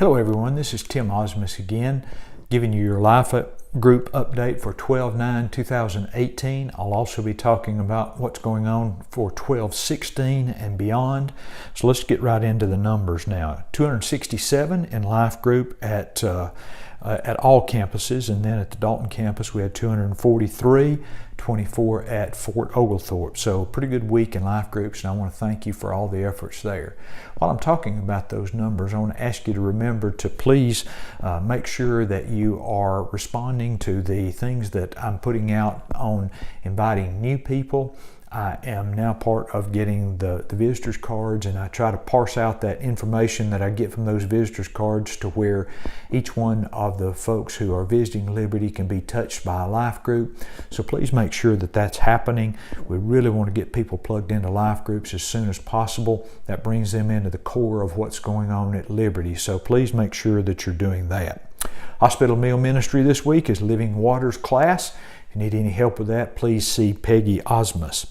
Hello everyone, this is Tim Osmus again, giving you your life group update for 12/9/2018. I'll also be talking about what's going on for 12/16 and beyond. So let's get right into the numbers now. 267 in life group at all campuses, and then at the Dalton campus we had 243, 24 at Fort Oglethorpe. So pretty good week in life groups, and I want to thank you for all the efforts there. While I'm talking about those numbers, I want to ask you to remember to please make sure that you are responding to the things that I'm putting out on inviting new people. I am now part of getting the visitors cards, and I try to parse out that information that I get from those visitors cards to where each one of the folks who are visiting Liberty can be touched by a life group. So please make sure that that's happening. We really want to get people plugged into life groups as soon as possible. That brings them into the core of what's going on at Liberty. So please make sure that you're doing that. Hospital meal ministry this week is Living Waters class. If you need any help with that, please see Peggy Osmus.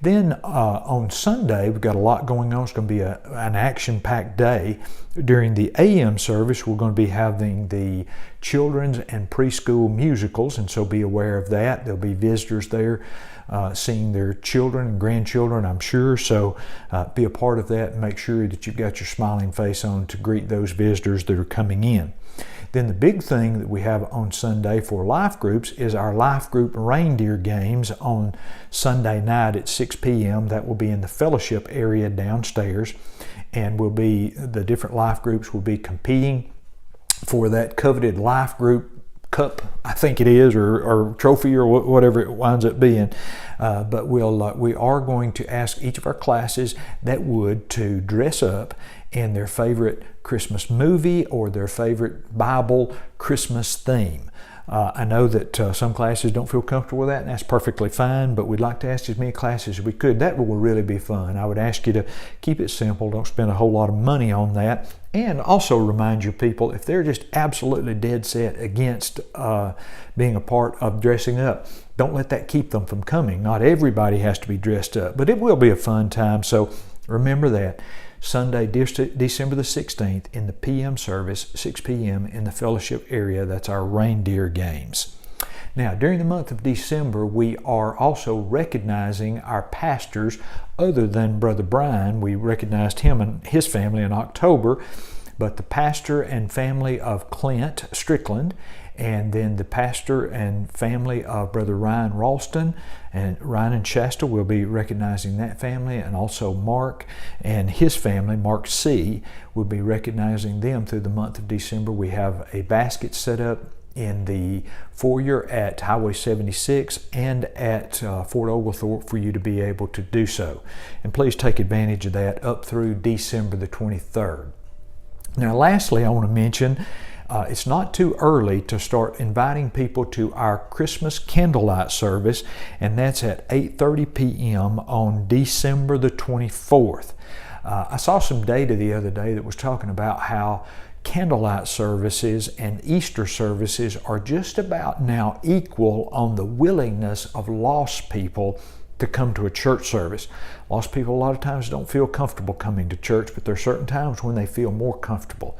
Then on Sunday, we've got a lot going on. It's going to be an action-packed day. During the AM service, we're going to be having the children's and preschool musicals, and so be aware of that. There'll be visitors there seeing their children and grandchildren, I'm sure. So be a part of that and make sure that you've got your smiling face on to greet those visitors that are coming in. Then the big thing that we have on Sunday for life groups is our life group reindeer games on Sunday night at 6 p.m. That will be in the fellowship area downstairs, and the different life groups will be competing for that coveted life group cup, I think it is, or trophy, or whatever it winds up being. But we are going to ask each of our classes that would to dress up in their favorite Christmas movie or their favorite Bible Christmas theme. I know that some classes don't feel comfortable with that, and that's perfectly fine, but we'd like to ask as many classes as we could. That will really be fun. I would ask you to keep it simple. Don't spend a whole lot of money on that. And also remind your people, if they're just absolutely dead set against being a part of dressing up, don't let that keep them from coming. Not everybody has to be dressed up, but it will be a fun time. So remember that. Sunday, December the 16th in the PM service, 6 p.m. in the fellowship area. That's our reindeer games. Now, during the month of December, we are also recognizing our pastors other than Brother Brian. We recognized him and his family in October, but the pastor and family of Clint Strickland, and then the pastor and family of Brother Ryan Ralston, and Ryan and Shasta will be recognizing that family, and also Mark and his family, Mark C., will be recognizing them through the month of December. We have a basket set up in the foyer at Highway 76 and at Fort Oglethorpe for you to be able to do so. And please take advantage of that up through December the 23rd. Now lastly, I want to mention it's not too early to start inviting people to our Christmas candlelight service, and that's at 8:30 p.m. on December the 24th. I saw some data the other day that was talking about how candlelight services and Easter services are just about now equal on the willingness of lost people to come to a church service. Lost people a lot of times don't feel comfortable coming to church, but there are certain times when they feel more comfortable.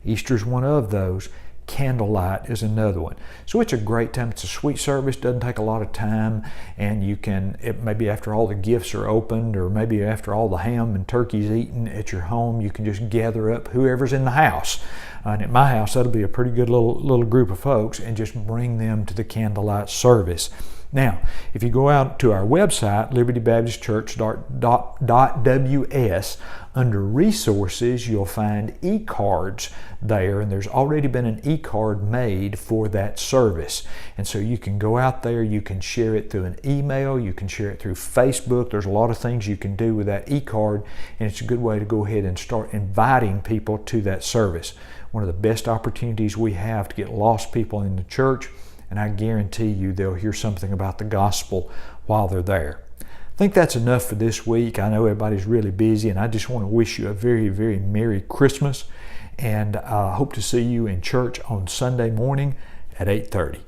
Easter's one of those. Candlelight is another one. So it's a great time. It's a sweet service, doesn't take a lot of time, and you can, maybe after all the gifts are opened, or maybe after all the ham and turkey's eaten at your home, you can just gather up whoever's in the house. And at my house, that'll be a pretty good little group of folks, and just bring them to the candlelight service. Now, if you go out to our website, libertybaptistchurch.ws, under resources, you'll find e-cards there, and there's already been an e-card made for that service. And so you can go out there, you can share it through an email, you can share it through Facebook. There's a lot of things you can do with that e-card, and it's a good way to go ahead and start inviting people to that service. One of the best opportunities we have to get lost people in the church, and I guarantee you they'll hear something about the gospel while they're there. I think that's enough for this week. I know everybody's really busy, and I just want to wish you a very, very Merry Christmas, and I hope to see you in church on Sunday morning at 8:30.